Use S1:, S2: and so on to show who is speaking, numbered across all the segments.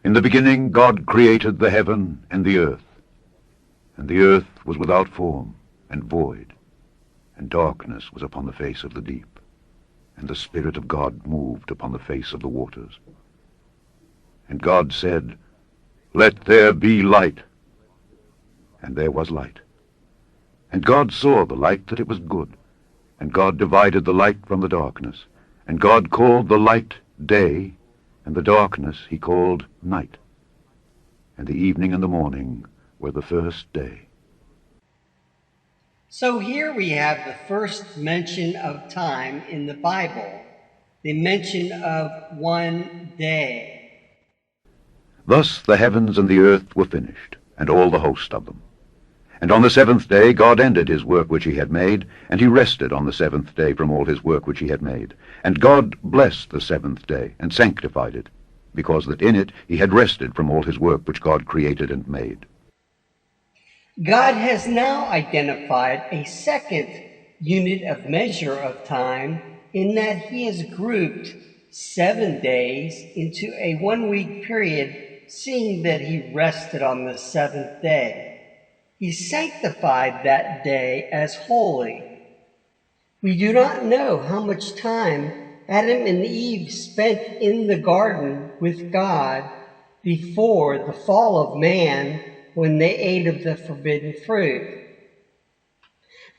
S1: In the beginning God created the heaven and the earth was without form and void, and darkness was upon the face of the deep, and the Spirit of God moved upon the face of the waters. And God said, Let there be light. And there was light. And God saw the light that it was good, and God divided the light from the darkness. And God called the light day, and the darkness he called night. And the evening and the morning were the first day.
S2: So here we have the first mention of time in the Bible, the mention of one day.
S1: Thus the heavens and the earth were finished, and all the host of them. And on the seventh day God ended his work which he had made, and he rested on the seventh day from all his work which he had made. And God blessed the seventh day, and sanctified it, because that in it he had rested from all his work which God created and made.
S2: God has now identified a second unit of measure of time in that he has grouped 7 days into a 1-week period, seeing that he rested on the seventh day. He sanctified that day as holy. We do not know how much time Adam and Eve spent in the garden with God before the fall of man when they ate of the forbidden fruit.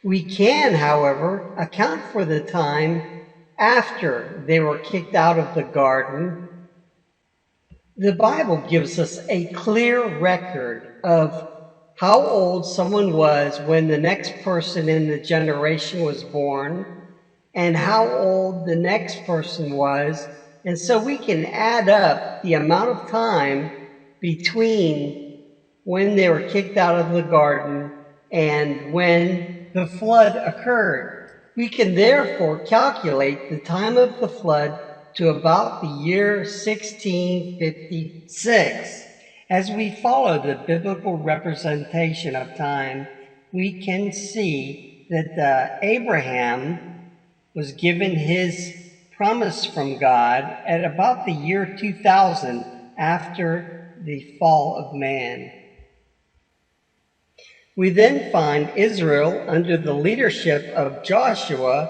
S2: We can, however, account for the time after they were kicked out of the garden. The Bible gives us a clear record of how old someone was when the next person in the generation was born, and how old the next person was, and so we can add up the amount of time between when they were kicked out of the garden and when the flood occurred. We can therefore calculate the time of the flood to about the year 1656. As we follow the biblical representation of time, we can see that Abraham was given his promise from God at about the year 2000 after the fall of man. We then find Israel under the leadership of Joshua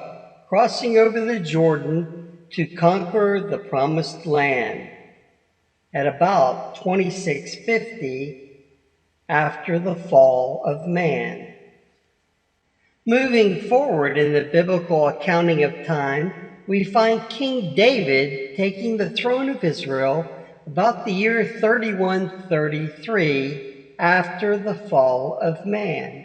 S2: crossing over the Jordan to conquer the promised land at about 2650 after the fall of man. Moving forward in the biblical accounting of time, we find King David taking the throne of Israel about the year 3133 after the fall of man.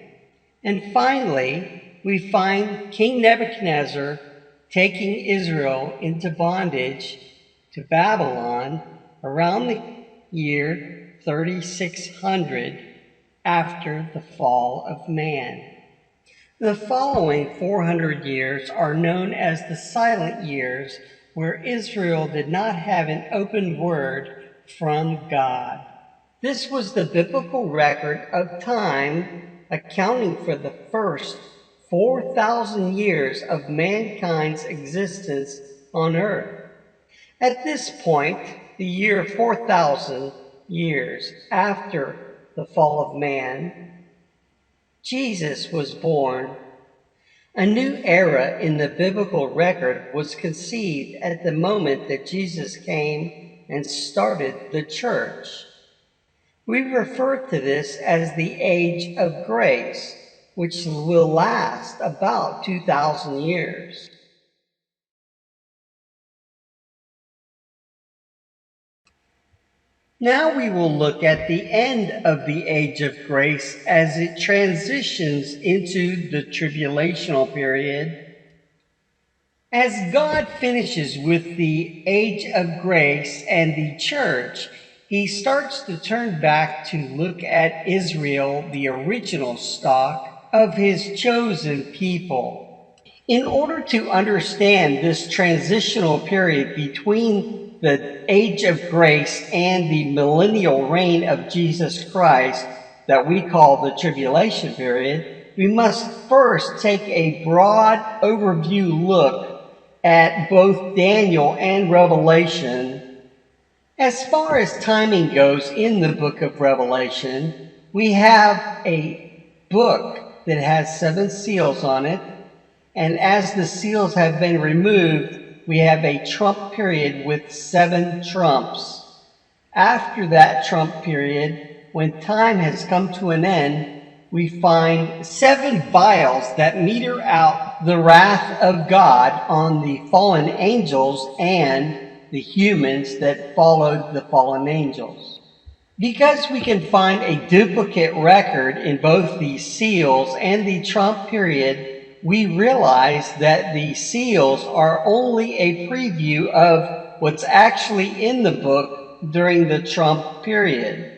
S2: And finally, we find King Nebuchadnezzar taking Israel into bondage to Babylon around the year 3600 after the fall of man. The following 400 years are known as the silent years, where Israel did not have an open word from God. This was the biblical record of time accounting for the first 4,000 years of mankind's existence on earth. At this point, the year 4,000 years after the fall of man, Jesus was born. A new era in the biblical record was conceived at the moment that Jesus came and started the church. We refer to this as the age of grace, which will last about 2,000 years. Now we will look at the end of the age of grace as it transitions into the tribulational period. As God finishes with the age of grace and the church, he starts to turn back to look at Israel, the original stock of his chosen people. In order to understand this transitional period between the age of grace and the millennial reign of Jesus Christ that we call the tribulation period, we must first take a broad overview look at both Daniel and Revelation As far as timing goes in the book of Revelation, we have a book that has 7 seals on it, and as the seals have been removed, we have a trump period with 7 trumps. After that trump period, when time has come to an end, we find 7 vials that meter out the wrath of God on the fallen angels and the humans that followed the fallen angels. Because we can find a duplicate record in both the seals and the trump period, we realize that the seals are only a preview of what's actually in the book during the trump period.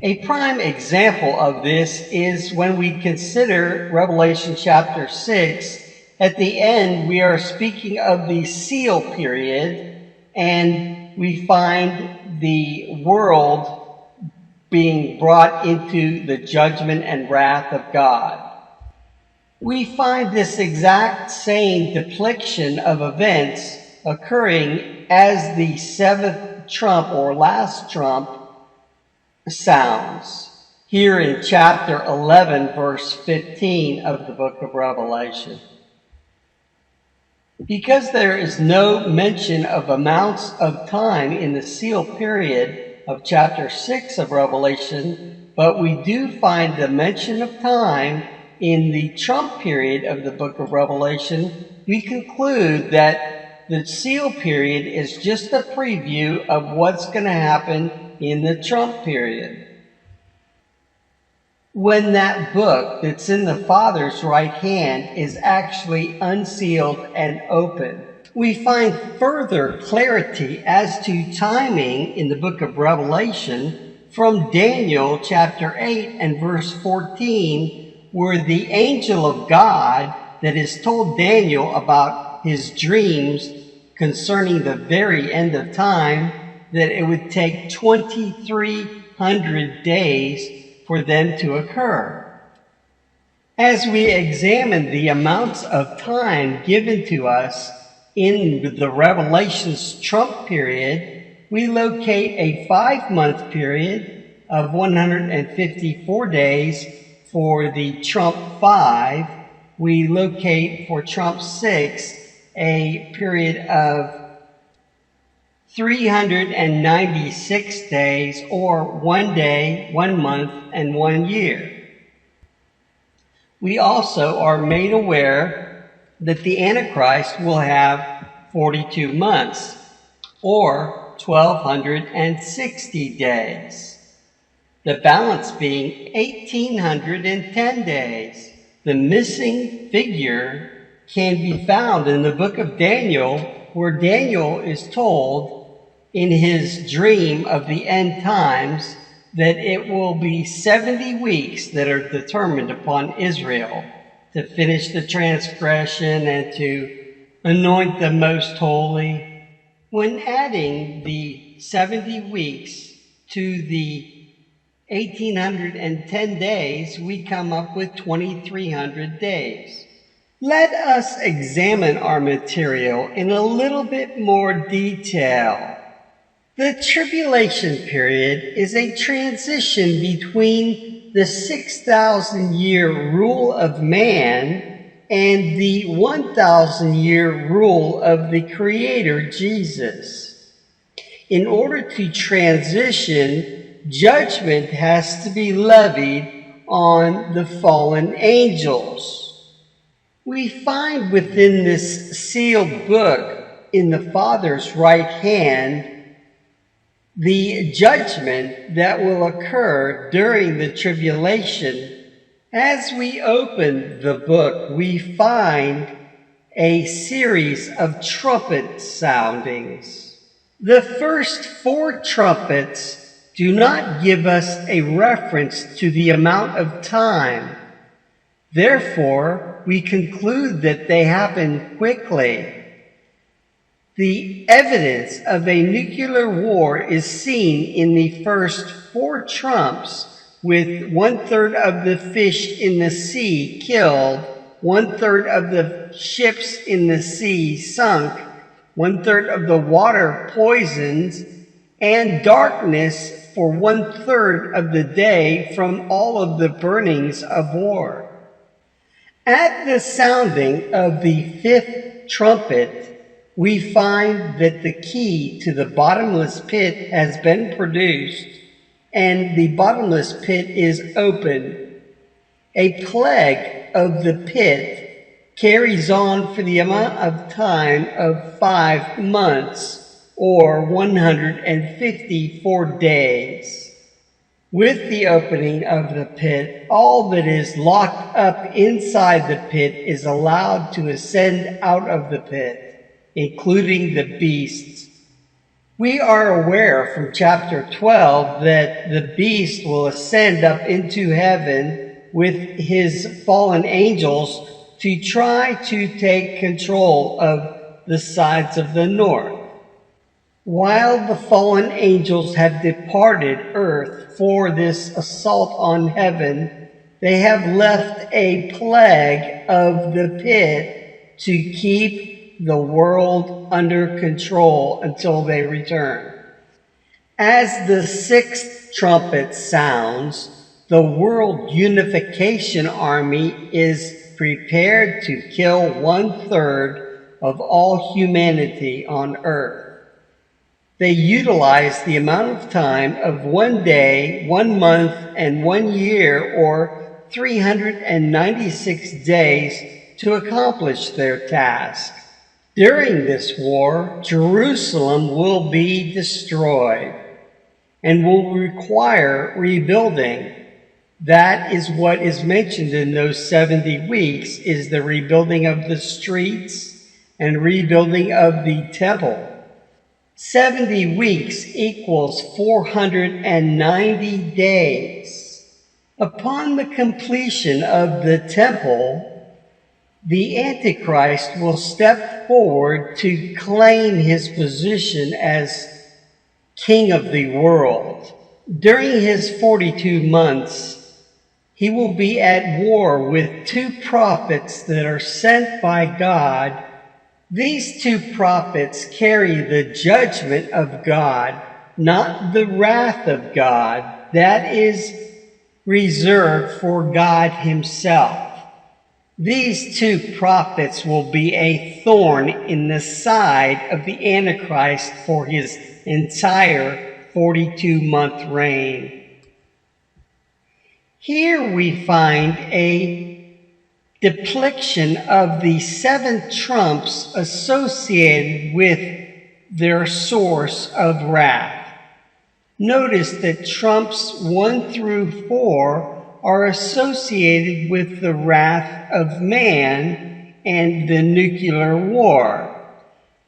S2: A prime example of this is when we consider Revelation chapter 6. At the end, we are speaking of the seal period, and we find the world being brought into the judgment and wrath of God. We find this exact same depiction of events occurring as the 7th trump or last trump sounds here in chapter 11, verse 15 of the book of Revelation. Because there is no mention of amounts of time in the seal period of chapter 6 of Revelation, but we do find the mention of time in the trump period of the book of Revelation, we conclude that the seal period is just a preview of what's going to happen in the trump period. When that book that's in the Father's right hand is actually unsealed and open, we find further clarity as to timing in the book of Revelation from Daniel chapter 8 and verse 14, where the angel of God that has told Daniel about his dreams concerning the very end of time, that it would take 2,300 days for them to occur. As we examine the amounts of time given to us in the Revelation's trump period, we locate a 5-month period of 154 days for the trump 5. We locate for trump 6 a period of 396 days, or 1 day, 1 month, and 1 year. We also are made aware that the Antichrist will have 42 months, or 1,260 days. The balance being 1,810 days. The missing figure can be found in the book of Daniel, where Daniel is told in his dream of the end times that it will be 70 weeks that are determined upon Israel to finish the transgression and to anoint the most holy. When adding the 70 weeks to the 1,810 days, we come up with 2,300 days. Let us examine our material in a little bit more detail. The tribulation period is a transition between the 6,000-year rule of man and the 1,000-year rule of the Creator, Jesus. In order to transition, judgment has to be levied on the fallen angels. We find within this sealed book in the Father's right hand the judgment that will occur during the tribulation. As we open the book, we find a series of trumpet soundings. The first 4 trumpets do not give us a reference to the amount of time. Therefore, we conclude that they happen quickly. The evidence of a nuclear war is seen in the first 4 trumps, with 1/3 of the fish in the sea killed, 1/3 of the ships in the sea sunk, 1/3 of the water poisons, and darkness for 1/3 of the day from all of the burnings of war. At the sounding of the 5th trumpet, we find that the key to the bottomless pit has been produced, and the bottomless pit is opened. A plague of the pit carries on for the amount of time of 5 months, or 154 days. With the opening of the pit, all that is locked up inside the pit is allowed to ascend out of the pit, including the beasts. We are aware from chapter 12 that the beast will ascend up into heaven with his fallen angels to try to take control of the sides of the north. While the fallen angels have departed earth for this assault on heaven, they have left a plague of the pit to keep the world under control until they return. As the 6th trumpet sounds, the World Unification Army is prepared to kill 1/3 of all humanity on earth. They utilize the amount of time of 1 day, 1 month, and 1 year, or 396 days, to accomplish their task. During this war, Jerusalem will be destroyed and will require rebuilding. That is what is mentioned in those 70 weeks, is the rebuilding of the streets and rebuilding of the temple. 70 weeks equals 490 days. Upon the completion of the temple, the Antichrist will step forward to claim his position as king of the world. During his 42 months, he will be at war with 2 prophets that are sent by God. These 2 prophets carry the judgment of God, not the wrath of God. That is reserved for God himself. These 2 prophets will be a thorn in the side of the Antichrist for his entire 42-month reign. Here we find a depiction of the 7 trumps associated with their source of wrath. Notice that trumps 1 through 4 are associated with the wrath of man and the nuclear war.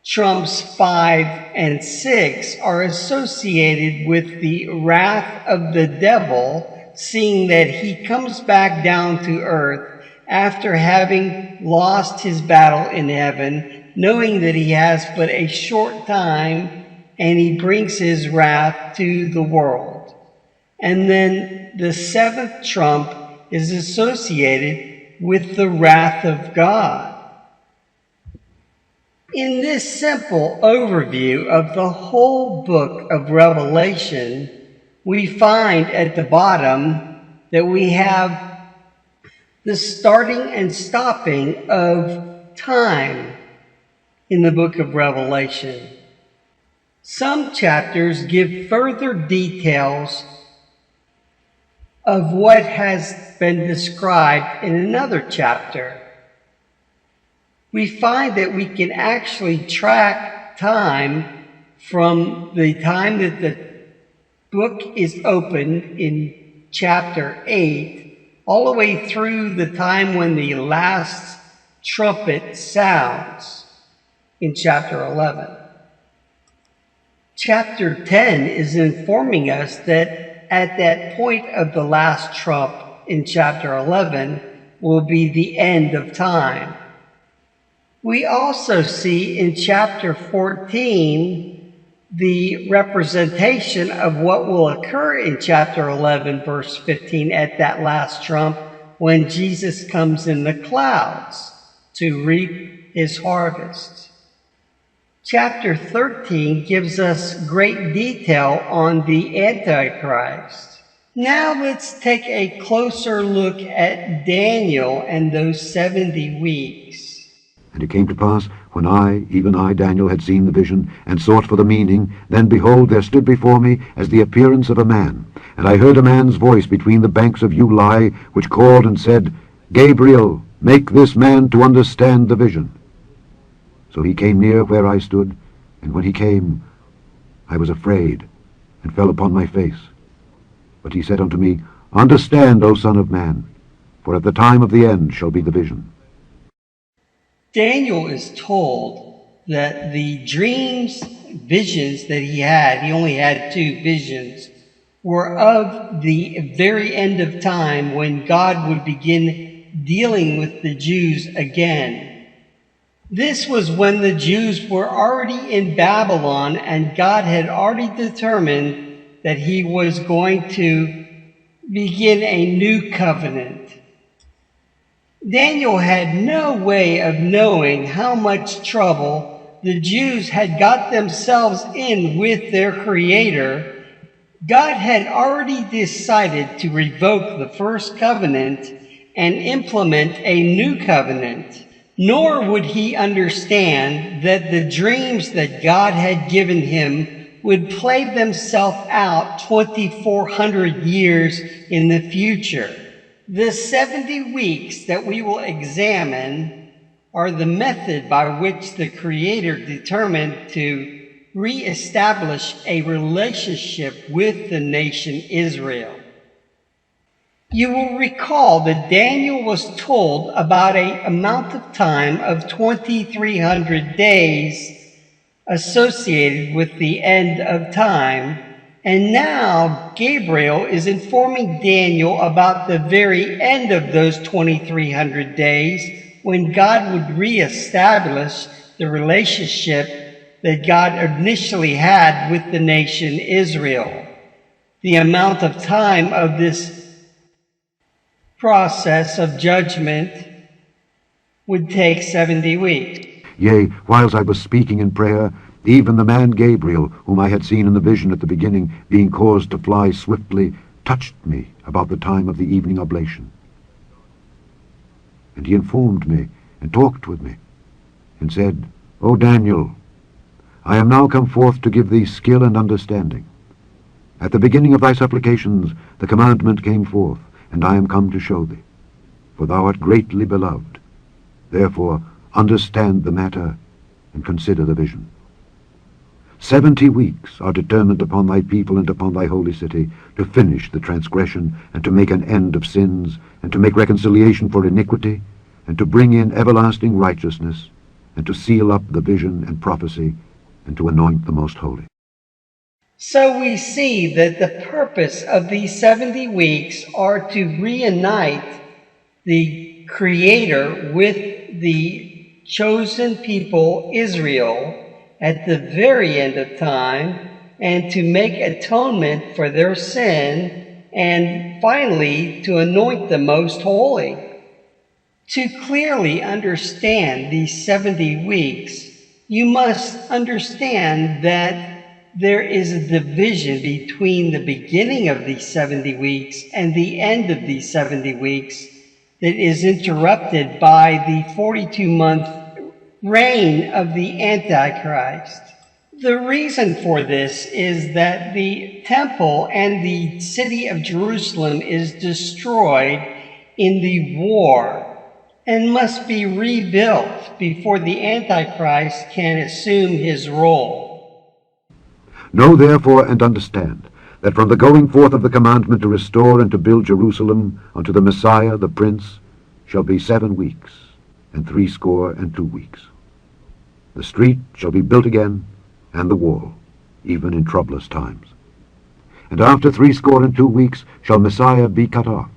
S2: Trumps 5 and 6 are associated with the wrath of the devil, seeing that he comes back down to earth after having lost his battle in heaven, knowing that he has but a short time, and he brings his wrath to the world. And then the 7th trump is associated with the wrath of God. In this simple overview of the whole book of Revelation, we find at the bottom that we have the starting and stopping of time in the book of Revelation. Some chapters give further details of what has been described in another chapter. We find that we can actually track time from the time that the book is opened in chapter 8 all the way through the time when the last trumpet sounds in chapter 11. Chapter 10 is informing us that at that point of the last trump in chapter 11 will be the end of time. We also see in chapter 14 the representation of what will occur in chapter 11, verse 15, at that last trump, when Jesus comes in the clouds to reap his harvest. Chapter 13 gives us great detail on the Antichrist. Now let's take a closer look at Daniel and those 70 weeks.
S1: And it came to pass, when I, even I, Daniel, had seen the vision, and sought for the meaning, then behold, there stood before me as the appearance of a man. And I heard a man's voice between the banks of Ulai, which called and said, Gabriel, make this man to understand the vision. So he came near where I stood, and when he came, I was afraid, and fell upon my face. But he said unto me, Understand, O Son of Man, for at the time of the end shall be the vision.
S2: Daniel is told that the dreams, visions that he only had 2 visions, were of the very end of time when God would begin dealing with the Jews again. This was when the Jews were already in Babylon and God had already determined that he was going to begin a new covenant. Daniel had no way of knowing how much trouble the Jews had got themselves in with their Creator. God had already decided to revoke the first covenant and implement a new covenant. Nor would he understand that the dreams that God had given him would play themselves out 2,400 years in the future. The 70 weeks that we will examine are the method by which the Creator determined to reestablish a relationship with the nation Israel. You will recall that Daniel was told about an amount of time of 2,300 days associated with the end of time. And now Gabriel is informing Daniel about the very end of those 2,300 days when God would reestablish the relationship that God initially had with the nation Israel. The amount of time of this process of judgment would take 70 weeks.
S1: Yea, whiles I was speaking in prayer, even the man Gabriel, whom I had seen in the vision at the beginning, being caused to fly swiftly, touched me about the time of the evening oblation. And he informed me, and talked with me, and said, O Daniel, I am now come forth to give thee skill and understanding. At the beginning of thy supplications the commandment came forth, and I am come to show thee. For thou art greatly beloved. Therefore understand the matter, and consider the vision. 70 weeks are determined upon thy people and upon thy holy city, to finish the transgression, and to make an end of sins, and to make reconciliation for iniquity, and to bring in everlasting righteousness, and to seal up the vision and prophecy, and to anoint the most holy.
S2: So we see that the purpose of these 70 weeks are to reunite the Creator with the chosen people, Israel, at the very end of time, and to make atonement for their sin, and finally to anoint the most holy. To clearly understand these 70 weeks, you must understand that there is a division between the beginning of these 70 weeks and the end of these 70 weeks that is interrupted by the 42-month reign of the Antichrist. The reason for this is that the temple and the city of Jerusalem is destroyed in the war and must be rebuilt before the Antichrist can assume his role.
S1: Know therefore and understand that from the going forth of the commandment to restore and to build Jerusalem unto the Messiah, the Prince, shall be 7 weeks, and 62 weeks. The street shall be built again, and the wall, even in troublous times. And after 62 weeks shall Messiah be cut off.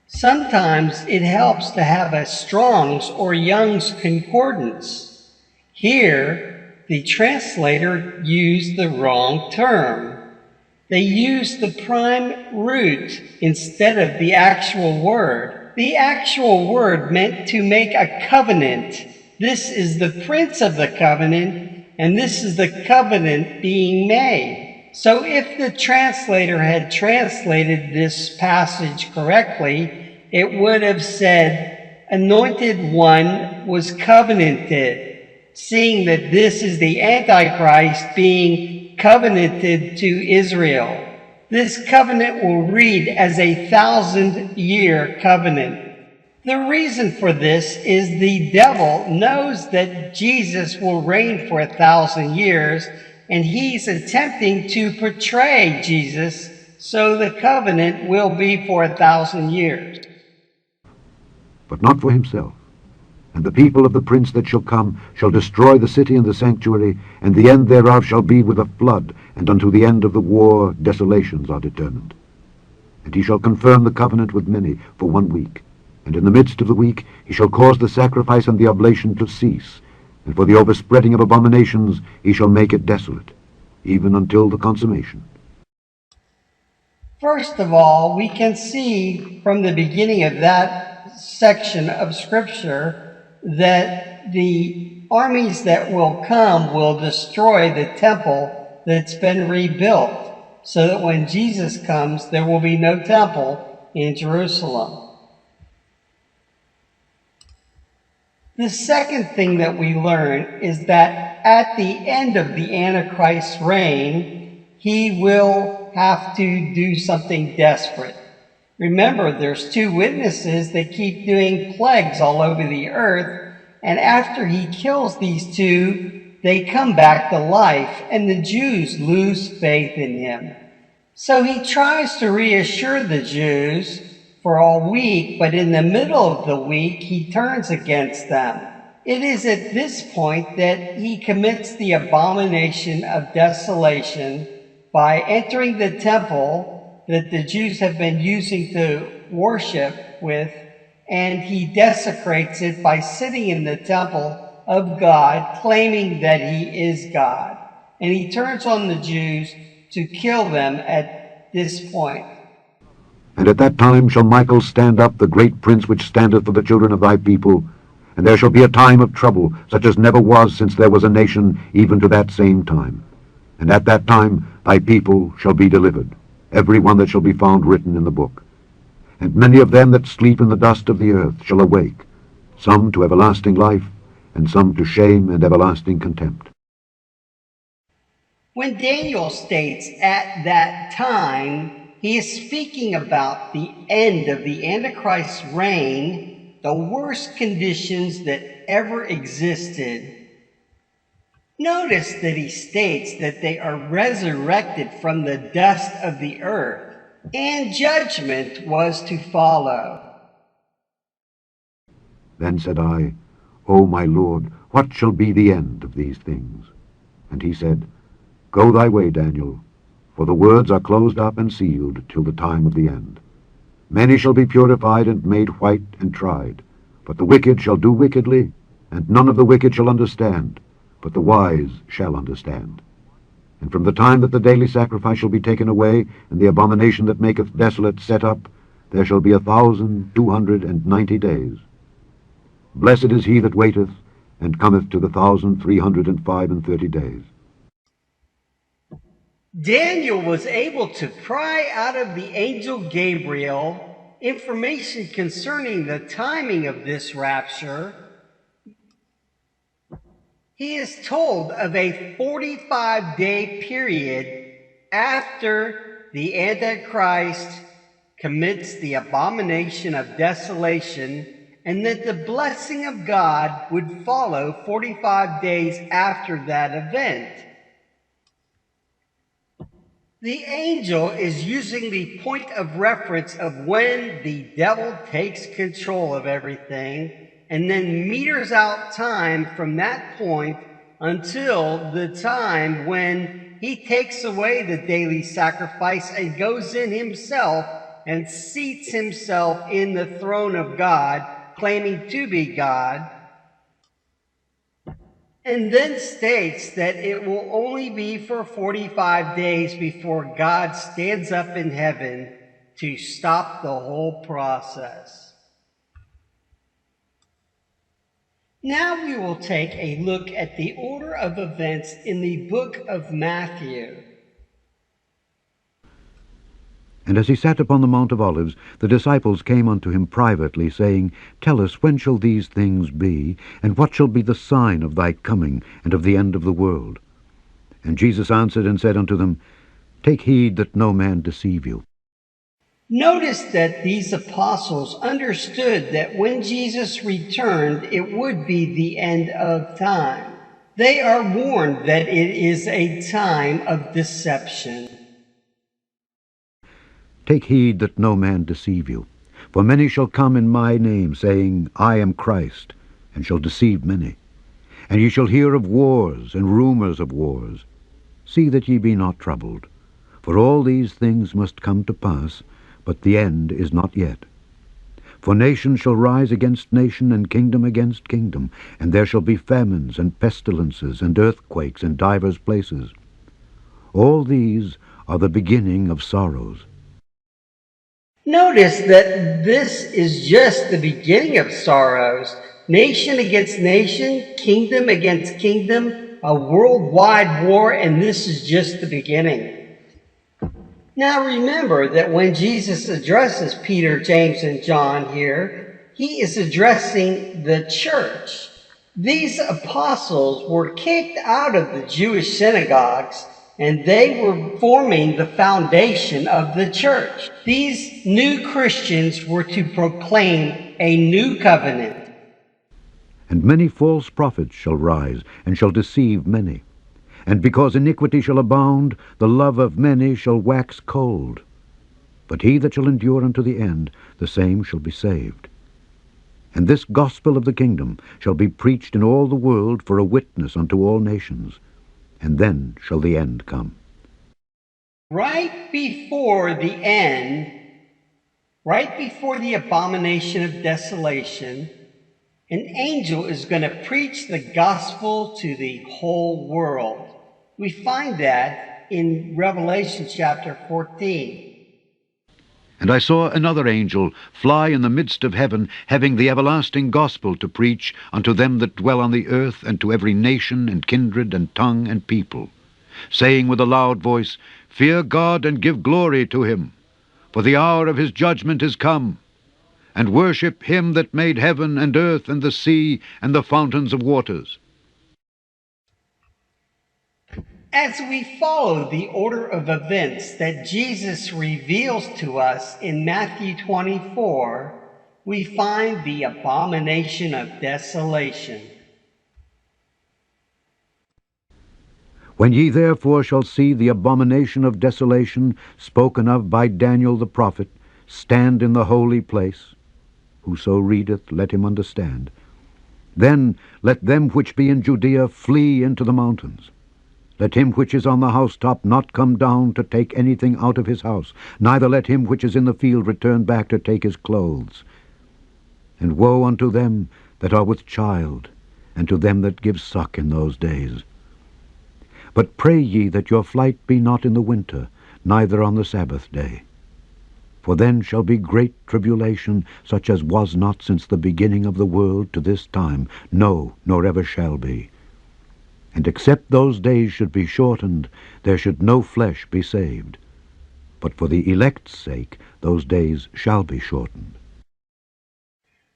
S2: Sometimes it helps to have a Strong's or Young's concordance. Here, the translator used the wrong term. They used the prime root instead of the actual word. The actual word meant to make a covenant. This is the prince of the covenant, And this is the covenant being made. So if the translator had translated this passage correctly, it would have said, Anointed One was covenanted, seeing that this is the Antichrist being covenanted to Israel. This covenant will read as a 1,000-year covenant. The reason for this is the devil knows that Jesus will reign for 1,000 years, and he's attempting to portray Jesus so the covenant will be for 1,000 years.
S1: But not for himself. And the people of the prince that shall come shall destroy the city and the sanctuary, and the end thereof shall be with a flood, and unto the end of the war desolations are determined. And he shall confirm the covenant with many for 1 week. And in the midst of the week he shall cause the sacrifice and the oblation to cease, and for the overspreading of abominations he shall make it desolate, even until the consummation.
S2: First of all, we can see from the beginning of that section of Scripture that the armies that will come will destroy the temple that's been rebuilt, so that when Jesus comes, there will be no temple in Jerusalem. The second thing that we learn is that at the end of the Antichrist's reign, he will have to do something desperate. Remember, there's 2 witnesses that keep doing plagues all over the earth, and after he kills these 2, they come back to life, and the Jews lose faith in him. So he tries to reassure the Jews for a week, but in the middle of the week, he turns against them. It is at this point that he commits the abomination of desolation by entering the temple that the Jews have been using to worship with, and he desecrates it by sitting in the temple of God, claiming that he is God. And he turns on the Jews to kill them at this point.
S1: And at that time shall Michael stand up, the great prince which standeth for the children of thy people, and there shall be a time of trouble, such as never was since there was a nation, even to that same time. And at that time thy people shall be delivered, every one that shall be found written in the book. And many of them that sleep in the dust of the earth shall awake, some to everlasting life, and some to shame and everlasting contempt.
S2: When Daniel states at that time, he is speaking about the end of the Antichrist's reign, the worst conditions that ever existed. Notice that he states that they are resurrected from the dust of the earth, and judgment was to follow.
S1: Then said I, O my Lord, what shall be the end of these things? And he said, Go thy way, Daniel, for the words are closed up and sealed till the time of the end. Many shall be purified and made white and tried, but the wicked shall do wickedly, and none of the wicked shall understand, but the wise shall understand. And from the time that the daily sacrifice shall be taken away, and the abomination that maketh desolate set up, there shall be 1,290 days. Blessed is he that waiteth, and cometh to the 1,335 days.
S2: Daniel was able to pry out of the angel Gabriel information concerning the timing of this rapture. He is told of a 45-day period after the Antichrist commits the abomination of desolation, and that the blessing of God would follow 45 days after that event. The angel is using the point of reference of when the devil takes control of everything, and then meters out time from that point until the time when he takes away the daily sacrifice and goes in himself and seats himself in the throne of God, claiming to be God, and then states that it will only be for 45 days before God stands up in heaven to stop the whole process. Now we will take a look at the order of events in the book of Matthew.
S3: And as he sat upon the Mount of Olives, the disciples came unto him privately, saying, Tell us, when shall these things be? And what shall be the sign of thy coming, and of the end of the world? And Jesus answered and said unto them, Take heed that no man deceive you.
S2: Notice that these apostles understood that when Jesus returned, it would be the end of time. They are warned that it is a time of deception.
S3: Take heed that no man deceive you. For many shall come in my name, saying, I am Christ, and shall deceive many. And ye shall hear of wars and rumors of wars. See that ye be not troubled. For all these things must come to pass, but the end is not yet. For nation shall rise against nation, and kingdom against kingdom, and there shall be famines and pestilences and earthquakes in divers places. All these are the beginning of sorrows.
S2: Notice that this is just the beginning of sorrows. Nation against nation, kingdom against kingdom, a worldwide war, and this is just the beginning. Now remember that when Jesus addresses Peter, James, and John here, he is addressing the church. These apostles were kicked out of the Jewish synagogues, and they were forming the foundation of the church. These new Christians were to proclaim a new covenant.
S3: And many false prophets shall rise, and shall deceive many. And because iniquity shall abound, the love of many shall wax cold. But he that shall endure unto the end, the same shall be saved. And this gospel of the kingdom shall be preached in all the world for a witness unto all nations, and then shall the end come.
S2: Right before the end, right before the abomination of desolation, an angel is going to preach the gospel to the whole world. We find that in Revelation chapter 14.
S3: And I saw another angel fly in the midst of heaven, having the everlasting gospel to preach unto them that dwell on the earth, and to every nation, and kindred, and tongue, and people, saying with a loud voice, Fear God, and give glory to him, for the hour of his judgment is come, and worship him that made heaven, and earth, and the sea, and the fountains of waters.
S2: As we follow the order of events that Jesus reveals to us in Matthew 24, we find the abomination of desolation.
S3: When ye therefore shall see the abomination of desolation spoken of by Daniel the prophet stand in the holy place, whoso readeth, let him understand. Then let them which be in Judea flee into the mountains. Let him which is on the housetop not come down to take anything out of his house, neither let him which is in the field return back to take his clothes. And woe unto them that are with child, and to them that give suck in those days. But pray ye that your flight be not in the winter, neither on the Sabbath day. For then shall be great tribulation, such as was not since the beginning of the world to this time, no, nor ever shall be. And except those days should be shortened, there should no flesh be saved. But for the elect's sake, those days shall be shortened.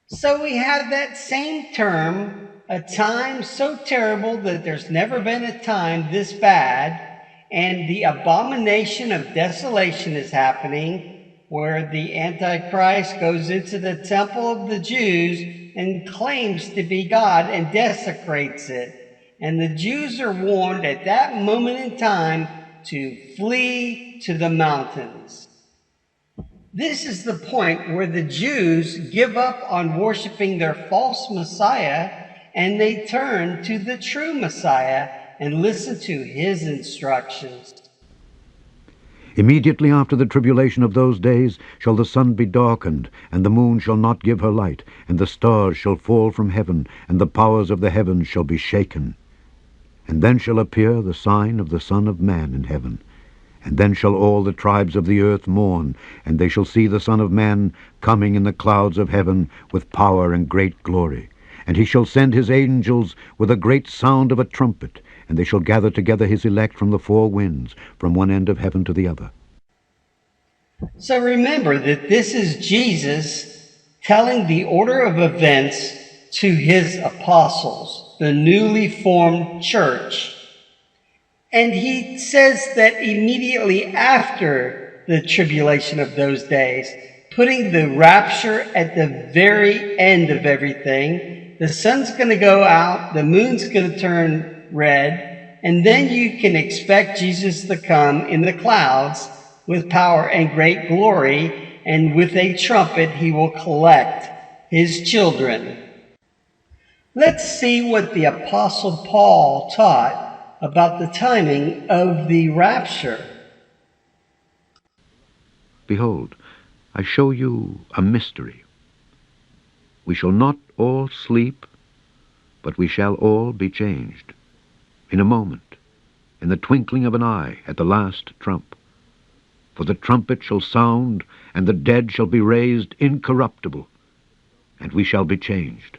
S2: So we have that same term, a time so terrible that there's never been a time this bad, and the abomination of desolation is happening, where the Antichrist goes into the temple of the Jews and claims to be God and desecrates it. And the Jews are warned at that moment in time to flee to the mountains. This is the point where the Jews give up on worshiping their false Messiah, and they turn to the true Messiah and listen to his instructions.
S3: Immediately after the tribulation of those days shall the sun be darkened, and the moon shall not give her light, and the stars shall fall from heaven, and the powers of the heavens shall be shaken. And then shall appear the sign of the Son of Man in heaven. And then shall all the tribes of the earth mourn, and they shall see the Son of Man coming in the clouds of heaven with power and great glory. And he shall send his angels with a great sound of a trumpet, and they shall gather together his elect from the four winds, from one end of heaven to the other.
S2: So remember that this is Jesus telling the order of events to his apostles, the newly formed church. And he says that immediately after the tribulation of those days, putting the rapture at the very end of everything, the sun's going to go out, the moon's going to turn red, and then you can expect Jesus to come in the clouds with power and great glory, and with a trumpet he will collect his children. Let's see what the Apostle Paul taught about the timing of the rapture.
S3: Behold, I show you a mystery. We shall not all sleep, but we shall all be changed. In a moment, in the twinkling of an eye, at the last trump. For the trumpet shall sound, and the dead shall be raised incorruptible, and we shall be changed.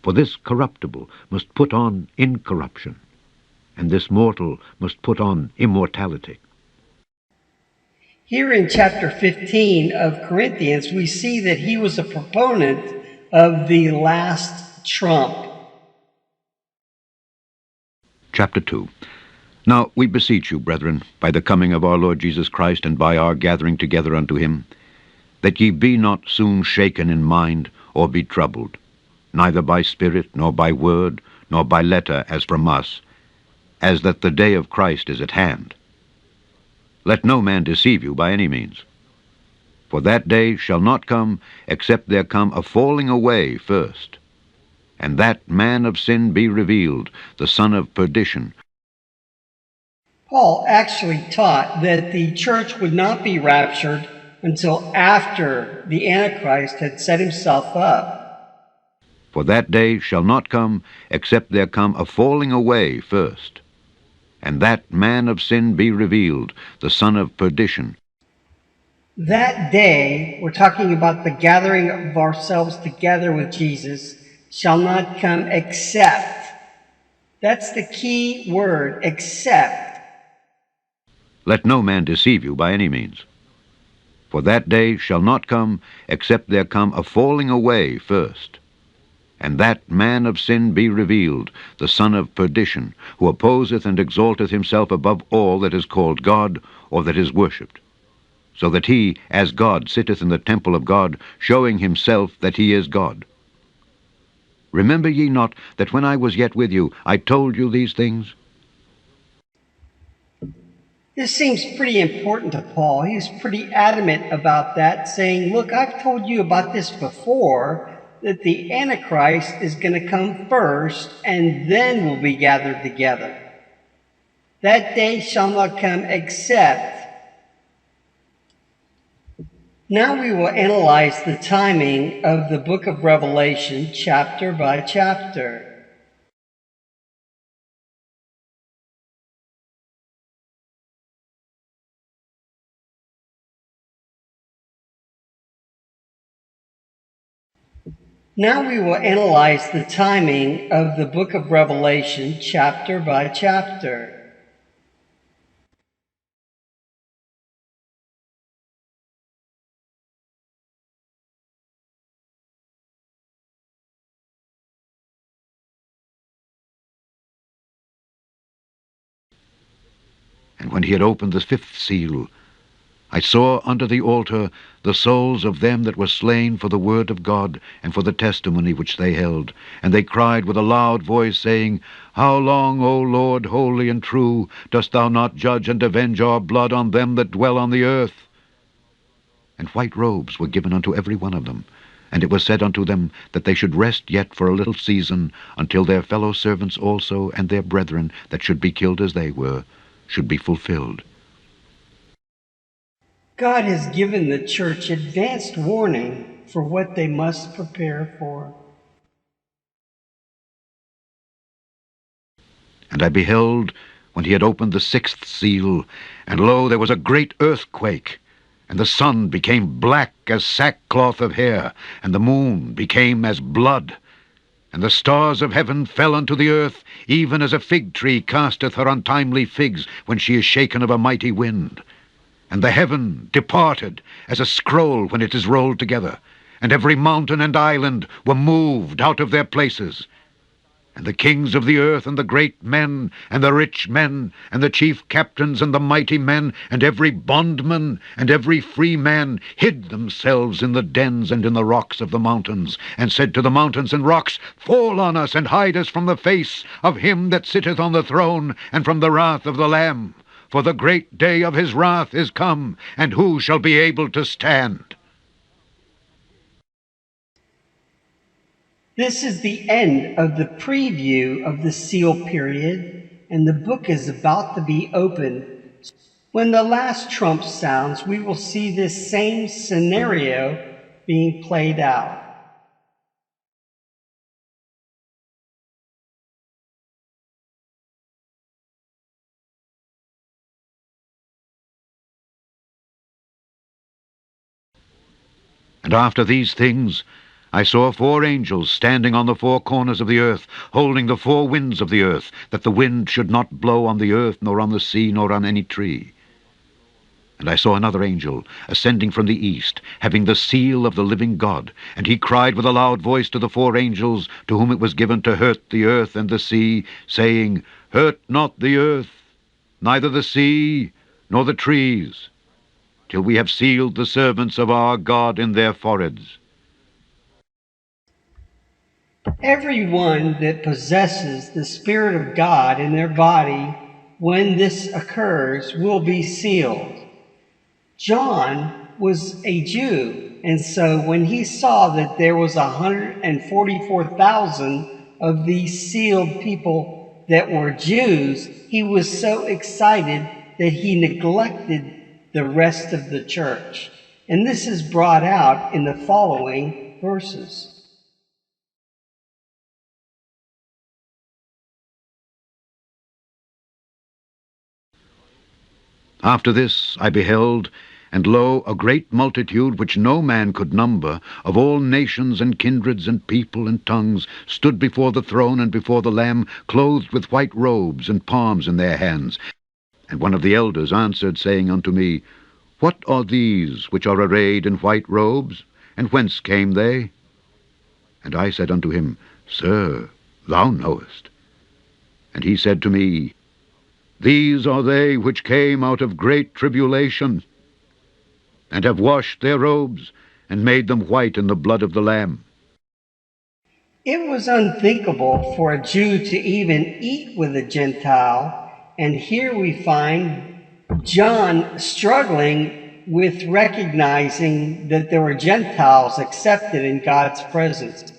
S3: For this corruptible must put on incorruption, and this mortal must put on immortality.
S2: Here in chapter 15 of Corinthians, we see that he was a proponent of the last trump.
S3: Chapter 2. Now we beseech you, brethren, by the coming of our Lord Jesus Christ, and by our gathering together unto him, that ye be not soon shaken in mind, or be troubled, neither by spirit, nor by word, nor by letter, as from us, as that the day of Christ is at hand. Let no man deceive you by any means. For that day shall not come, except there come a falling away first, and that man of sin be revealed, the son of perdition.
S2: Paul actually taught that the church would not be raptured until after the Antichrist had set himself up.
S3: For that day shall not come, except there come a falling away first, and that man of sin be revealed, the son of perdition.
S2: That day, we're talking about the gathering of ourselves together with Jesus, shall not come except. That's the key word, except.
S3: Let no man deceive you by any means. For that day shall not come, except there come a falling away first, and that man of sin be revealed, the son of perdition, who opposeth and exalteth himself above all that is called God, or that is worshipped, so that he, as God, sitteth in the temple of God, showing himself that he is God. Remember ye not that when I was yet with you, I told you these things?
S2: This seems pretty important to Paul. He's pretty adamant about that, saying, look, I've told you about this before, that the Antichrist is going to come first, and then we'll be gathered together. That day shall not come except. Now we will analyze the timing of the book of Revelation chapter by chapter. Now we will analyze the timing of the book of Revelation chapter by chapter.
S3: And when he had opened the fifth seal, I saw under the altar the souls of them that were slain for the word of God and for the testimony which they held. And they cried with a loud voice, saying, How long, O Lord, holy and true, dost thou not judge and avenge our blood on them that dwell on the earth? And white robes were given unto every one of them. And it was said unto them that they should rest yet for a little season, until their fellow servants also and their brethren that should be killed as they were should be fulfilled.
S2: God has given the church advanced warning for what they must prepare for.
S3: And I beheld, when he had opened the sixth seal, and lo, there was a great earthquake, And the sun became black as sackcloth of hair, and the moon became as blood. And the stars of heaven fell unto the earth, even as a fig tree casteth her untimely figs when she is shaken of a mighty wind. And the heaven departed as a scroll when it is rolled together, and every mountain and island were moved out of their places. And the kings of the earth, and the great men, and the rich men, and the chief captains, and the mighty men, and every bondman, and every free man, hid themselves in the dens and in the rocks of the mountains, and said to the mountains and rocks, Fall on us, and hide us from the face of him that sitteth on the throne, and from the wrath of the Lamb. For the great day of his wrath is come, and who shall be able to stand?
S2: This is the end of the preview of the seal period, and the book is about to be opened. When the last trump sounds, we will see this same scenario being played out.
S3: And after these things I saw 4 angels standing on the 4 corners of the earth, holding the 4 winds of the earth, that the wind should not blow on the earth, nor on the sea, nor on any tree. And I saw another angel ascending from the east, having the seal of the living God. And he cried with a loud voice to the 4 angels, to whom it was given to hurt the earth and the sea, saying, Hurt not the earth, neither the sea, nor the trees, till we have sealed the servants of our God in their foreheads.
S2: Everyone that possesses the Spirit of God in their body when this occurs will be sealed. John was a Jew, and so when he saw that there was 144,000 of these sealed people that were Jews, he was so excited that he neglected the rest of the church. And this is brought out in the following verses.
S3: After this I beheld, and lo, a great multitude which no man could number, of all nations and kindreds and people and tongues, stood before the throne and before the Lamb, clothed with white robes and palms in their hands. And one of the elders answered, saying unto me, What are these which are arrayed in white robes, and whence came they? And I said unto him, Sir, thou knowest. And he said to me, These are they which came out of great tribulation, and have washed their robes, and made them white in the blood of the Lamb.
S2: It was unthinkable for a Jew to even eat with a Gentile, and here we find John struggling with recognizing that there were Gentiles accepted in God's presence.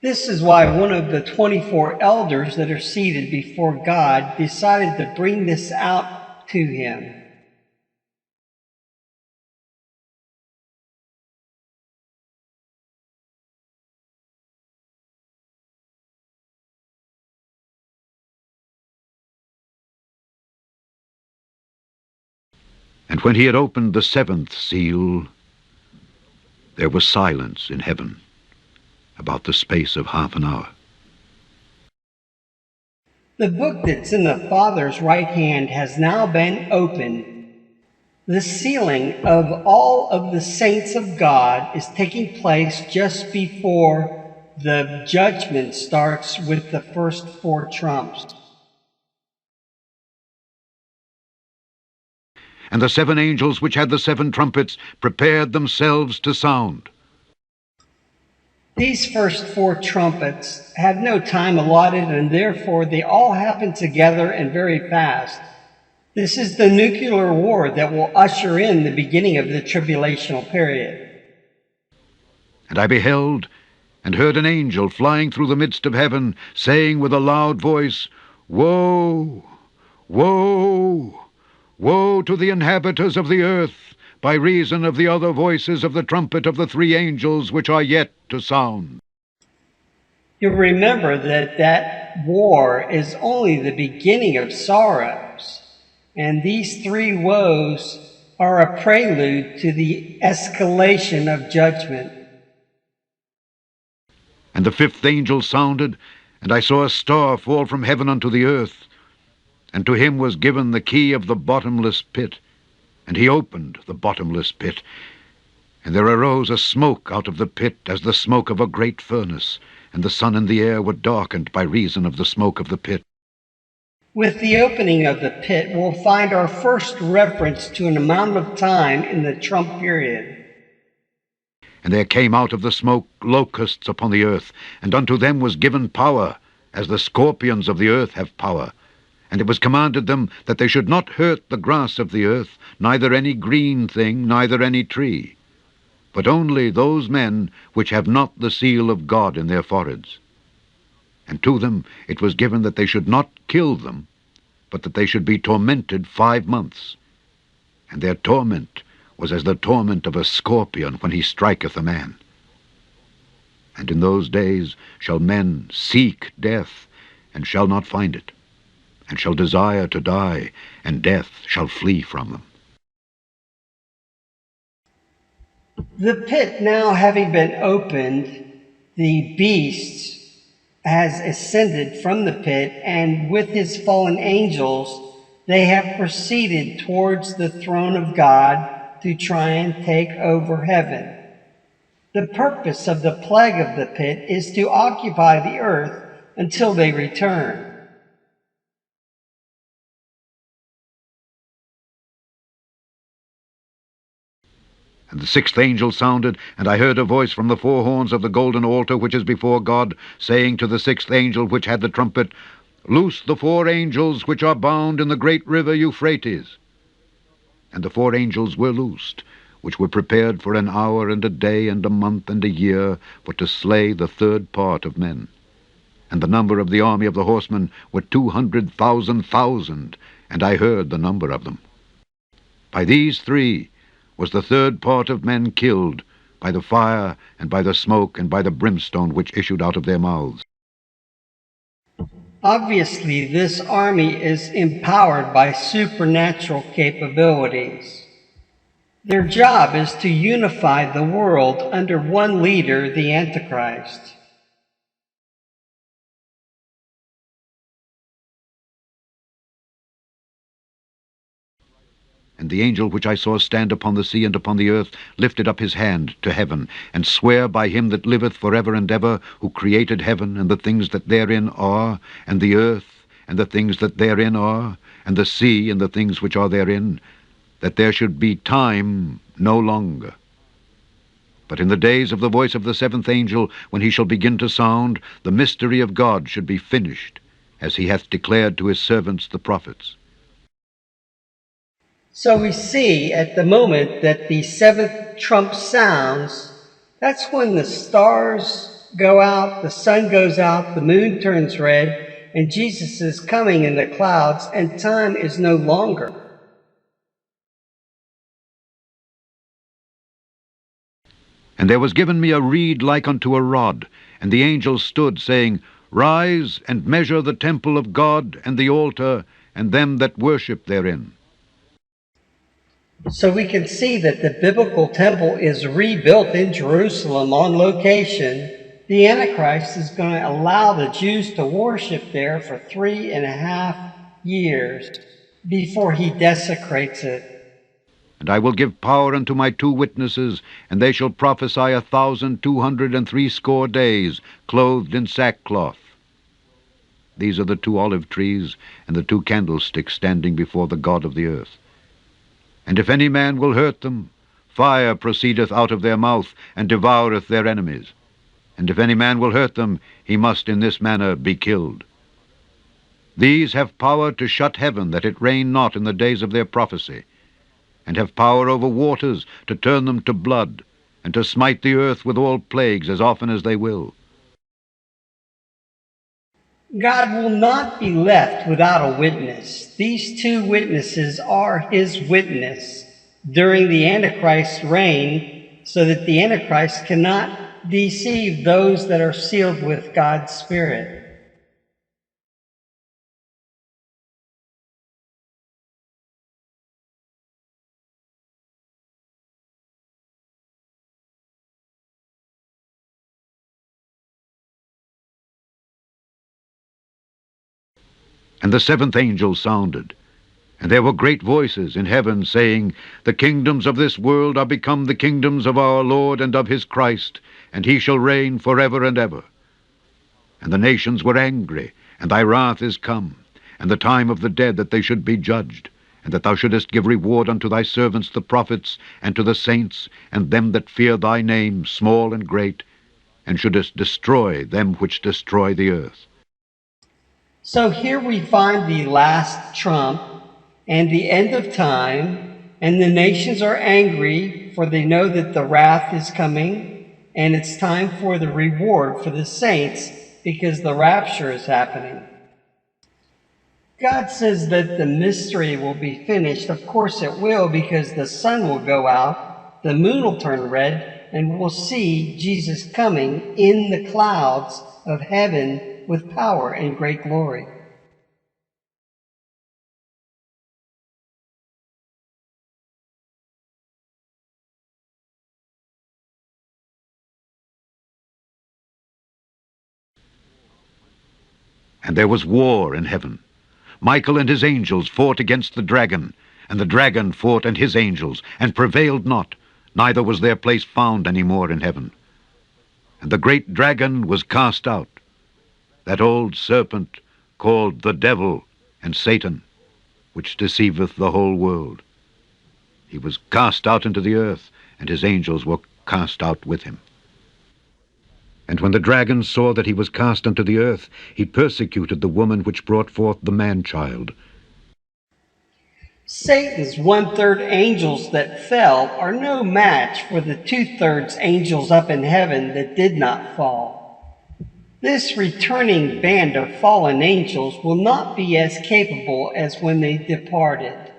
S2: This is why one of the 24 elders that are seated before God decided to bring this out to him.
S3: And when he had opened the 7th seal, there was silence in heaven about the space of half an hour.
S2: The book that's in the Father's right hand has now been opened. The sealing of all of the saints of God is taking place just before the judgment starts with the first 4 trumps.
S3: And the 7 angels which had the 7 trumpets prepared themselves to sound.
S2: These first 4 trumpets have no time allotted, and therefore they all happen together and very fast. This is the nuclear war that will usher in the beginning of the tribulational period.
S3: And I beheld, and heard an angel flying through the midst of heaven, saying with a loud voice, Woe! Woe! Woe to the inhabitants of the earth, by reason of the other voices of the trumpet of the 3 angels which are yet to sound.
S2: You'll remember that war is only the beginning of sorrows, and these 3 woes are a prelude to the escalation of judgment.
S3: And the fifth angel sounded, and I saw a star fall from heaven unto the earth, and to him was given the key of the bottomless pit. And he opened the bottomless pit, and there arose a smoke out of the pit as the smoke of a great furnace, and the sun and the air were darkened by reason of the smoke of the pit.
S2: With the opening of the pit, we'll find our first reference to an amount of time in the Trump period.
S3: And there came out of the smoke locusts upon the earth, and unto them was given power, as the scorpions of the earth have power. And it was commanded them that they should not hurt the grass of the earth, neither any green thing, neither any tree, but only those men which have not the seal of God in their foreheads. And to them it was given that they should not kill them, but that they should be tormented 5 months. And their torment was as the torment of a scorpion when he striketh a man. And in those days shall men seek death, and shall not find it, and shall desire to die, and death shall flee from them.
S2: The pit now having been opened, the beast has ascended from the pit, and with his fallen angels, they have proceeded towards the throne of God to try and take over heaven. The purpose of the plague of the pit is to occupy the earth until they return.
S3: And the sixth angel sounded, and I heard a voice from the four horns of the golden altar which is before God, saying to the sixth angel which had the trumpet, Loose the 4 angels which are bound in the great river Euphrates. And the 4 angels were loosed, which were prepared for an hour and a day and a month and a year, for to slay the 3rd part of men. And the number of the army of the horsemen were 200,000,000, and I heard the number of them. By these 3 was the 3rd part of men killed, by the fire, and by the smoke, and by the brimstone which issued out of their mouths.
S2: Obviously, this army is empowered by supernatural capabilities. Their job is to unify the world under one leader, the Antichrist.
S3: And the angel which I saw stand upon the sea and upon the earth lifted up his hand to heaven, and sware by him that liveth for ever and ever, who created heaven and the things that therein are, and the earth and the things that therein are, and the sea and the things which are therein, that there should be time no longer. But in the days of the voice of the 7th angel, when he shall begin to sound, the mystery of God should be finished, as he hath declared to his servants the prophets.
S2: So we see at the moment that the 7th trump sounds, that's when the stars go out, the sun goes out, the moon turns red, and Jesus is coming in the clouds, and time is no longer.
S3: And there was given me a reed like unto a rod, and the angel stood, saying, Rise and measure the temple of God, and the altar, and them that worship therein.
S2: So we can see that the biblical temple is rebuilt in Jerusalem on location. The Antichrist is going to allow the Jews to worship there for 3.5 years before he desecrates it.
S3: And I will give power unto my 2 witnesses, and they shall prophesy 1,260 days, clothed in sackcloth. These are the 2 olive trees, and the 2 candlesticks standing before the God of the earth. And if any man will hurt them, fire proceedeth out of their mouth, and devoureth their enemies. And if any man will hurt them, he must in this manner be killed. These have power to shut heaven, that it rain not in the days of their prophecy, and have power over waters to turn them to blood, and to smite the earth with all plagues as often as they will.
S2: God will not be left without a witness. These 2 witnesses are his witness during the Antichrist's reign, so that the Antichrist cannot deceive those that are sealed with God's Spirit.
S3: And the seventh angel sounded, and there were great voices in heaven saying, The kingdoms of this world are become the kingdoms of our Lord and of his Christ, and he shall reign forever and ever. And the nations were angry, and thy wrath is come, and the time of the dead that they should be judged, and that thou shouldest give reward unto thy servants the prophets, and to the saints, and them that fear thy name, small and great, and shouldest destroy them which destroy the earth.
S2: So here we find the last trump and the end of time, and the nations are angry, for they know that the wrath is coming, and it's time for the reward for the saints, because the rapture is happening. God says that the mystery will be finished. Of course it will, because the sun will go out, the moon will turn red, and we'll see Jesus coming in the clouds of heaven with power and great glory.
S3: And there was war in heaven. Michael and his angels fought against the dragon, and the dragon fought and his angels, and prevailed not, neither was their place found any more in heaven. And the great dragon was cast out, that old serpent called the devil and Satan, which deceiveth the whole world. He was cast out into the earth, and his angels were cast out with him. And when the dragon saw that he was cast unto the earth, he persecuted the woman which brought forth the man-child.
S2: Satan's 1/3 angels that fell are no match for the 2/3 angels up in heaven that did not fall. This returning band of fallen angels will not be as capable as when they departed,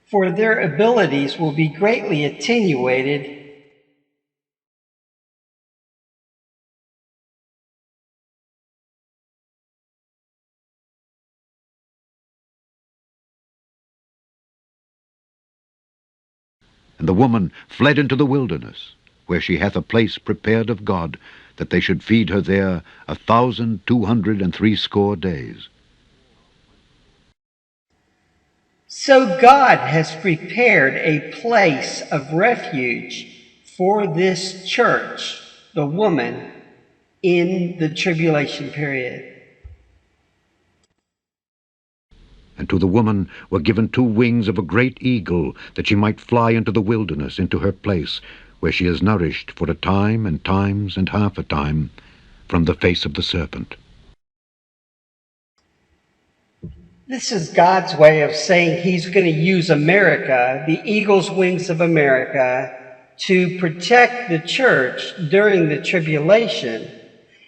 S2: for their abilities will be greatly attenuated.
S3: And the woman fled into the wilderness, where she hath a place prepared of God, that they should feed her there 1,260 days.
S2: So God has prepared a place of refuge for this church, the woman, in the tribulation period.
S3: And to the woman were given 2 wings of a great eagle, that she might fly into the wilderness, into her place, where she is nourished for a time and times and half a time from the face of the serpent.
S2: This is God's way of saying he's going to use America, the eagle's wings of America, to protect the church during the tribulation.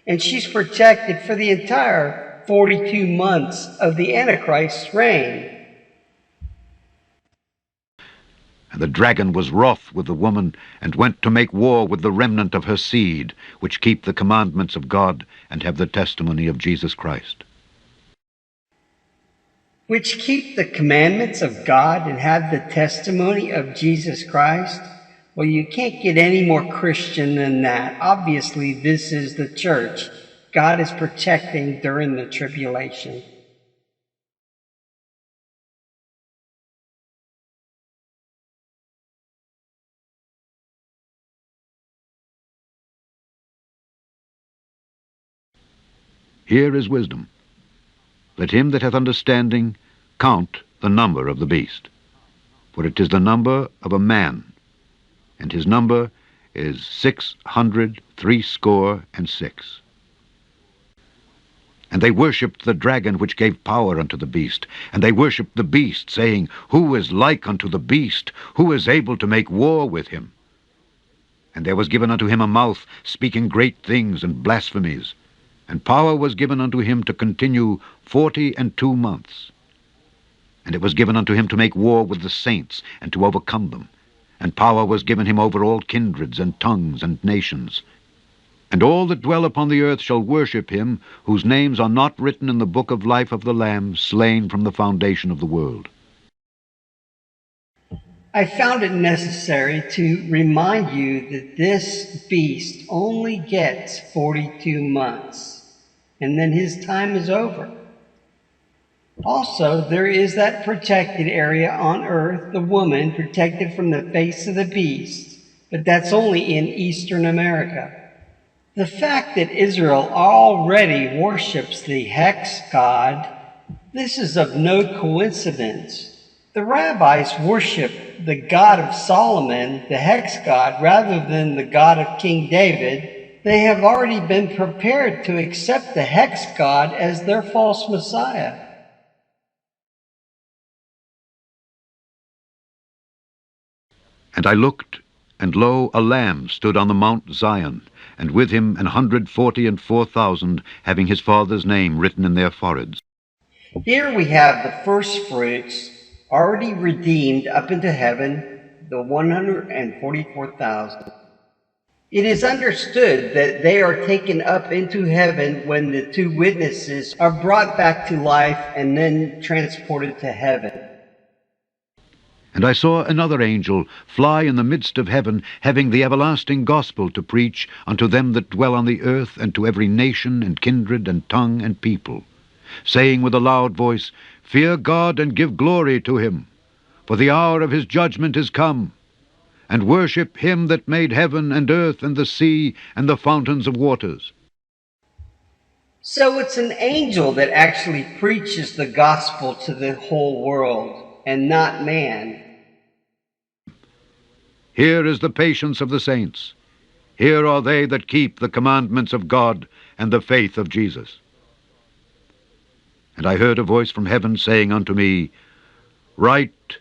S2: And she's protected for the entire 42 months of the Antichrist's reign.
S3: And the dragon was wroth with the woman, and went to make war with the remnant of her seed, which keep the commandments of God, and have the testimony of Jesus Christ.
S2: Which keep the commandments of God and have the testimony of Jesus Christ? Well, you can't get any more Christian than that. Obviously, this is the church God is protecting during the tribulation.
S3: Here is wisdom. Let him that hath understanding count the number of the beast, for it is the number of a man, and his number is 666. And they worshipped the dragon which gave power unto the beast, and they worshipped the beast, saying, Who is like unto the beast? Who is able to make war with him? And there was given unto him a mouth, speaking great things and blasphemies, and power was given unto him to continue 42 months. And it was given unto him to make war with the saints, and to overcome them. And power was given him over all kindreds and tongues and nations. And all that dwell upon the earth shall worship him, whose names are not written in the book of life of the Lamb, slain from the foundation of the world.
S2: I found it necessary to remind you that this beast only gets 42 months, and then his time is over. Also, there is that protected area on earth, the woman protected from the face of the beast, but that's only in Eastern America. The fact that Israel already worships the hex god, this is of no coincidence. The rabbis worship the God of Solomon, the hex god, rather than the God of King David. They have already been prepared to accept the hex god as their false Messiah.
S3: And I looked, and lo, a Lamb stood on the Mount Zion, and with him 144,000, having his Father's name written in their foreheads.
S2: Here we have the first fruits already redeemed up into heaven, the 144,000. It is understood that they are taken up into heaven when the two witnesses are brought back to life and then transported to heaven.
S3: And I saw another angel fly in the midst of heaven, having the everlasting gospel to preach unto them that dwell on the earth, and to every nation, and kindred, and tongue, and people, saying with a loud voice, Fear God, and give glory to him, for the hour of his judgment is come, and worship him that made heaven, and earth, and the sea, and the fountains of waters.
S2: So it's an angel that actually preaches the gospel to the whole world, and not man.
S3: Here is the patience of the saints. Here are they that keep the commandments of God and the faith of Jesus. And I heard a voice from heaven saying unto me, Write,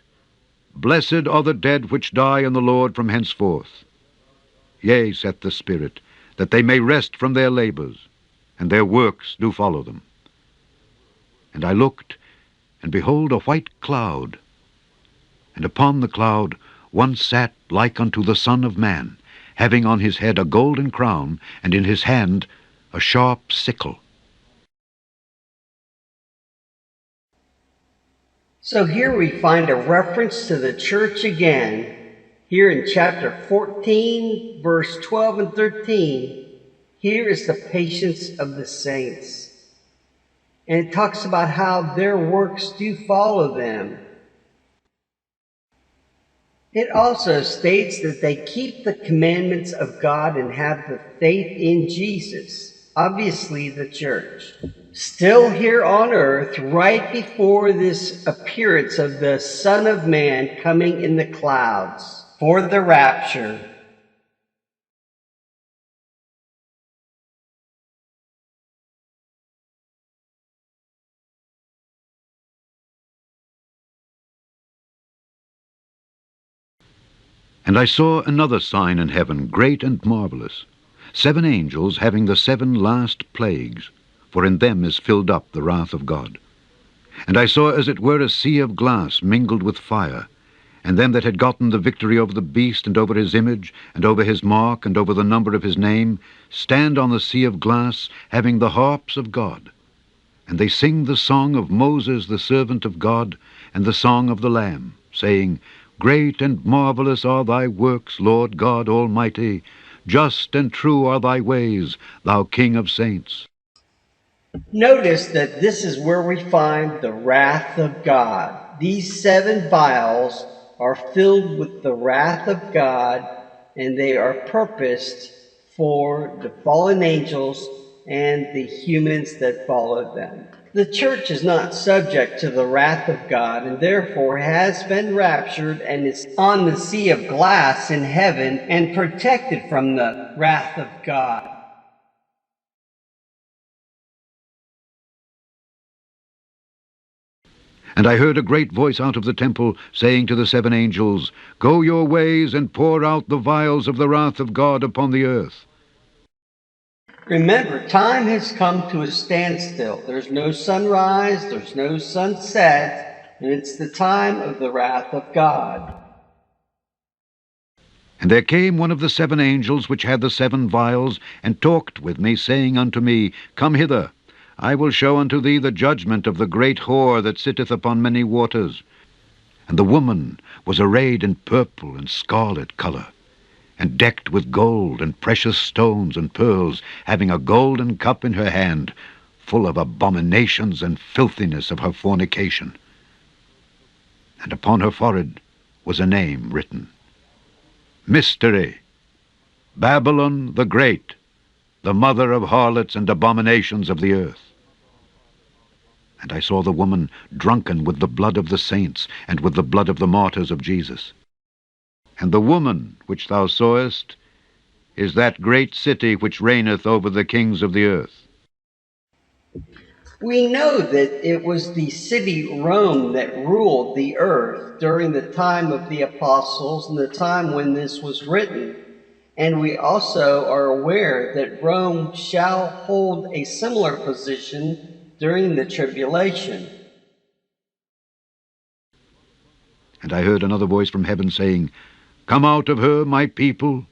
S3: Blessed are the dead which die in the Lord from henceforth. Yea, saith the Spirit, that they may rest from their labors, and their works do follow them. And I looked, and behold a white cloud, and upon the cloud one sat like unto the Son of Man, having on his head a golden crown, and in his hand a sharp sickle.
S2: So here we find a reference to the church again. Here in chapter 14, verse 12 and 13, here is the patience of the saints. And it talks about how their works do follow them. It also states that they keep the commandments of God and have the faith in Jesus, obviously the church. Still here on earth, right before this appearance of the Son of Man coming in the clouds for the rapture.
S3: And I saw another sign in heaven, great and marvelous, 7 angels having the 7 last plagues, for in them is filled up the wrath of God. And I saw as it were a sea of glass mingled with fire, and them that had gotten the victory over the beast, and over his image, and over his mark, and over the number of his name, stand on the sea of glass, having the harps of God. And they sing the song of Moses the servant of God, and the song of the Lamb, saying, Great and marvelous are thy works, Lord God Almighty. Just and true are thy ways, thou King of saints.
S2: Notice that this is where we find the wrath of God. These 7 vials are filled with the wrath of God, and they are purposed for the fallen angels and the humans that follow them. The church is not subject to the wrath of God, and therefore has been raptured and is on the sea of glass in heaven and protected from the wrath of God.
S3: And I heard a great voice out of the temple, saying to the 7 angels, Go your ways, and pour out the vials of the wrath of God upon the earth.
S2: Remember, time has come to a standstill. There's no sunrise, there's no sunset, and it's the time of the wrath of God.
S3: And there came one of the 7 angels which had the 7 vials, and talked with me, saying unto me, Come hither, I will show unto thee the judgment of the great whore that sitteth upon many waters. And the woman was arrayed in purple and scarlet color, and decked with gold and precious stones and pearls, having a golden cup in her hand, full of abominations and filthiness of her fornication. And upon her forehead was a name written, Mystery, Babylon the Great, the mother of harlots and abominations of the earth. And I saw the woman drunken with the blood of the saints and with the blood of the martyrs of Jesus. And the woman which thou sawest is that great city which reigneth over the kings of the earth.
S2: We know that it was the city Rome that ruled the earth during the time of the apostles and the time when this was written. And we also are aware that Rome shall hold a similar position during the tribulation.
S3: And I heard another voice from heaven saying, Come out of her, my people,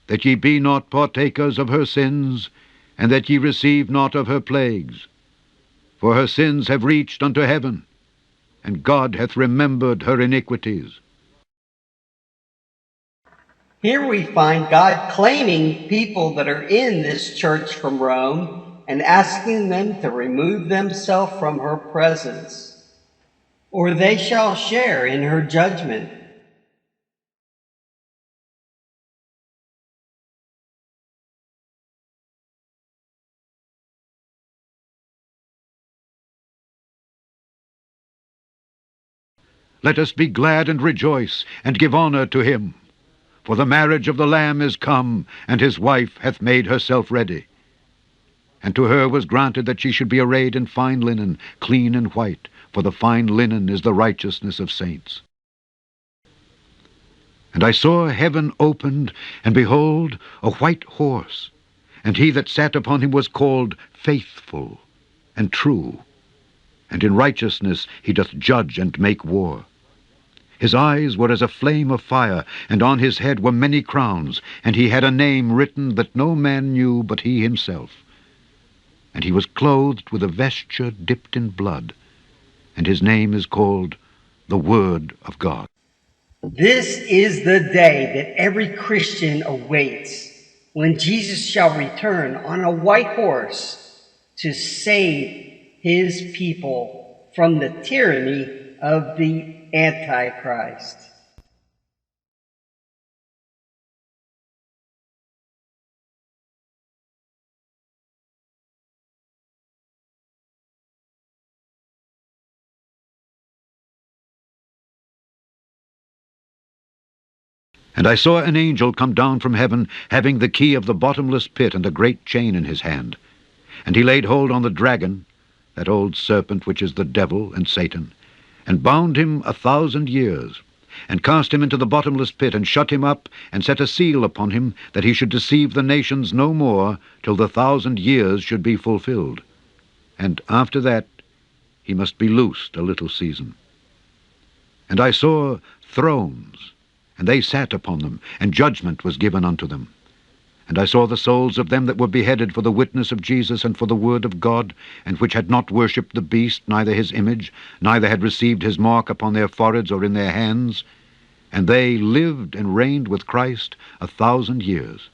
S3: that ye be not partakers of her sins, and that ye receive not of her plagues. For her sins have reached unto heaven, and God hath remembered her iniquities.
S2: Here we find God claiming people that are in this church from Rome and asking them to remove themselves from her presence, or they shall share in her judgment.
S3: Let us be glad and rejoice, and give honor to him. For the marriage of the Lamb is come, and his wife hath made herself ready. And to her was granted that she should be arrayed in fine linen, clean and white, for the fine linen is the righteousness of saints. And I saw heaven opened, and behold, a white horse, and he that sat upon him was called Faithful and True, and in righteousness he doth judge and make war. His eyes were as a flame of fire, and on his head were many crowns, and he had a name written that no man knew but he himself. And he was clothed with a vesture dipped in blood, and his name is called the Word of God.
S2: This is the day that every Christian awaits, when Jesus shall return on a white horse to save his people from the tyranny of the Antichrist.
S3: And I saw an angel come down from heaven, having the key of the bottomless pit and a great chain in his hand. And he laid hold on the dragon, that old serpent which is the devil and Satan, and bound him 1,000 years, and cast him into the bottomless pit, and shut him up, and set a seal upon him, that he should deceive the nations no more, till the 1,000 years should be fulfilled. And after that he must be loosed a little season. And I saw thrones, and they sat upon them, and judgment was given unto them. And I saw the souls of them that were beheaded for the witness of Jesus and for the word of God, and which had not worshipped the beast, neither his image, neither had received his mark upon their foreheads or in their hands. And they lived and reigned with Christ 1,000 years.